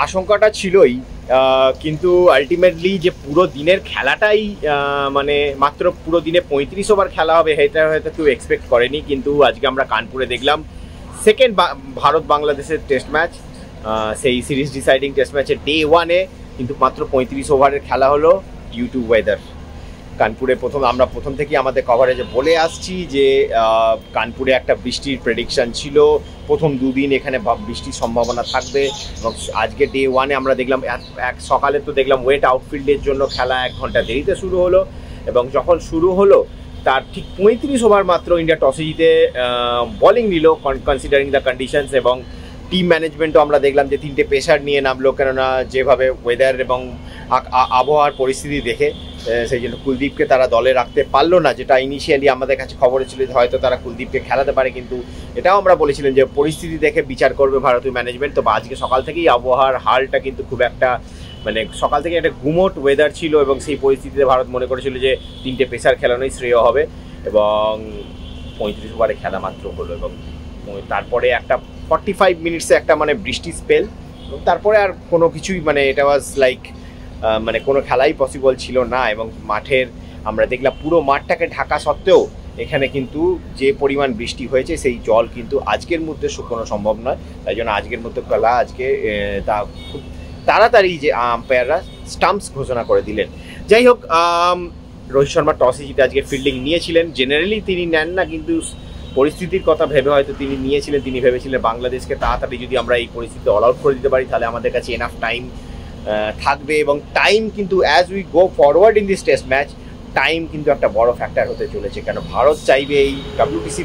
আশঙ্কাটা ছিলই, কিন্তু আলটিমেটলি যে পুরো দিনের খেলাটাই মানে মাত্র পুরো দিনে 35 ওভার খেলা হবে এটা হয়তো কেউ এক্সপেক্ট করেনি। কিন্তু আজকে আমরা কানপুরে দেখলাম সেকেন্ড ভারত বাংলাদেশের টেস্ট ম্যাচ, সেই সিরিজ ডিসাইডিং টেস্ট ম্যাচের ডে 1-এ কিন্তু মাত্র 35 ওভারের খেলা হলো ডিউ টু ওয়েদার। কানপুরে আমরা প্রথম থেকেই আমাদের কভারেজে বলে আসছি যে কানপুরে একটা বৃষ্টির প্রেডিকশন ছিল, প্রথম দুদিন এখানে বৃষ্টির সম্ভাবনা থাকবে। এবং আজকে ডে 1-এ আমরা দেখলাম সকালে তো দেখলাম ওয়েট আউটফিল্ডের জন্য খেলা 1 ঘন্টা দেরিতে শুরু হলো, এবং যখন শুরু হলো তার ঠিক 35 ওভার মাত্র ইন্ডিয়া টসে জিতে বোলিং নিল কনসিডারিং দ্য কন্ডিশনস। এবং টিম ম্যানেজমেন্টও আমরা দেখলাম যে 3টে পেসার নিয়ে নামলো, কেননা যেভাবে ওয়েদার এবং আবহাওয়ার পরিস্থিতি দেখে সেই জন্য কুলদীপকে তারা দলে রাখতে পারলো না, যেটা ইনিশিয়ালি আমাদের কাছে খবরে ছিল হয়তো তারা কুলদীপকে খেলাতে পারে, কিন্তু এটাও আমরা বলেছিলাম যে পরিস্থিতি দেখে বিচার করবে ভারতীয় ম্যানেজমেন্ট। তো আজকে সকাল থেকেই আবহাওয়ার হালটা কিন্তু খুব একটা মানে সকাল থেকে একটা গুমোট ওয়েদার ছিল, এবং সেই পরিস্থিতিতে ভারত মনে করেছিল যে 3টে পেসার খেলানোই শ্রেয় হবে, এবং 35 ওভারে খেলা মাত্র হলো। এবং তারপরে একটা 45 মিনিটসে একটা মানে বৃষ্টি স্পেল, তারপরে আর কোনো কিছুই মানে এটা ওয়াজ লাইক মানে কোনো খেলাই পসিবল ছিল না। এবং মাঠের আমরা দেখলাম পুরো মাঠটাকে ঢাকা সত্ত্বেও এখানে কিন্তু যে পরিমাণ বৃষ্টি হয়েছে সেই জল কিন্তু আজকের মধ্যে শুকানো সম্ভব নয়, তাই জন্য আজকের মধ্যে খেলা আজকে তা খুব তাড়াতাড়ি যে আম্পায়াররা স্টাম্পস ঘোষণা করে দিলেন। যাই হোক, রোহিত শর্মা টসে জিতে আজকে ফিল্ডিং নিয়েছিলেন। জেনারেলি তিনি নেন না, কিন্তু পরিস্থিতির কথা ভেবে হয়তো তিনি নিয়েছিলেন। তিনি ভেবেছিলেন বাংলাদেশকে তাড়াতাড়ি যদি আমরা এই পরিস্থিতিতে অল আউট করে দিতে পারি তাহলে আমাদের কাছে এনাফ টাইম থাকবে। এবং টাইম কিন্তু as we go forward in this test match time কিন্তু একটা বড় ফ্যাক্টর হতে চলেছে, কেন ভারত চাইবে এই WTC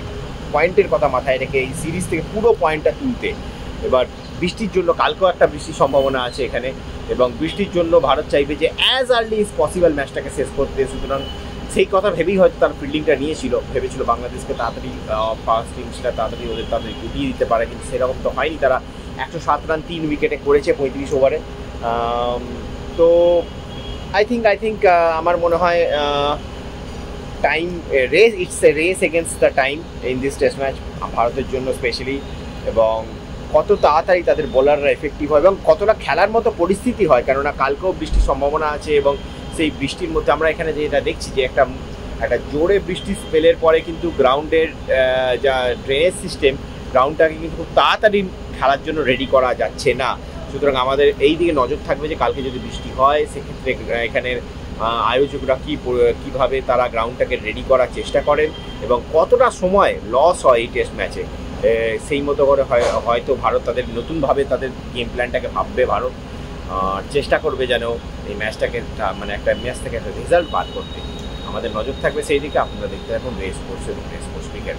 পয়েন্টের কথা মাথায় রেখে এই সিরিজ থেকে পুরো পয়েন্টটা তুলতে। এবার বৃষ্টির জন্য কালকেও একটা বৃষ্টির সম্ভাবনা আছে এখানে, এবং বৃষ্টির জন্য ভারত চাইবে যে অ্যাজ আর্লি ইজ পসিবল ম্যাচটাকে শেষ করতে। সুতরাং সেই কথা ভেবেই হয়তো তার ফিল্ডিংটা নিয়েছিল, ভেবেছিল বাংলাদেশকে তাড়াতাড়ি ফার্স্ট ইনিংসটা তাড়াতাড়ি গুটিয়ে দিতে পারে, কিন্তু সেরকম তো হয়নি। তারা 107 রান 3 উইকেটে করেছে 35 ওভারে। তো আই থিঙ্ক আমার মনে হয় time race, it's a race against the time in this test match ভারতের জন্য স্পেশালি। এবং কত তাড়াতাড়ি তাদের বোলাররা এফেক্টিভ হয় এবং কতটা খেলার মতো পরিস্থিতি হয়, কেননা কালকেও বৃষ্টির সম্ভাবনা আছে। এবং সেই বৃষ্টির মধ্যে আমরা এখানে যেটা দেখছি যে একটা জোরে বৃষ্টির স্পেলের পরে কিন্তু গ্রাউন্ডের যা ড্রেনেজ সিস্টেম, গ্রাউন্ডটাকে কিন্তু খুব তাড়াতাড়ি খেলার জন্য রেডি করা যাচ্ছে না। সুতরাং আমাদের এই দিকে নজর থাকবে যে কালকে যদি বৃষ্টি হয় সেক্ষেত্রে এখানের আয়োজকরা কীভাবে তারা গ্রাউন্ডটাকে রেডি করার চেষ্টা করেন এবং কতটা সময় লস হয় এই টেস্ট ম্যাচে, সেই মতো করে হয়তো ভারত তাদের নতুনভাবে তাদের গেম প্ল্যানটাকে ভাববে। ভারত চেষ্টা করবে যেন এই ম্যাচটাকে মানে একটা ম্যাচ থেকে একটা রেজাল্ট বার করতে। আমাদের নজর থাকবে সেই দিকে। আপনারা দেখতে থাকুন রেস স্পোর্টস এবং রেস স্পোর্টস ক্রিকেট।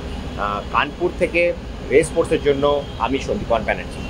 কানপুর থেকে রেস স্পোর্টসের জন্য আমি সন্দীপন ব্যানার্জি।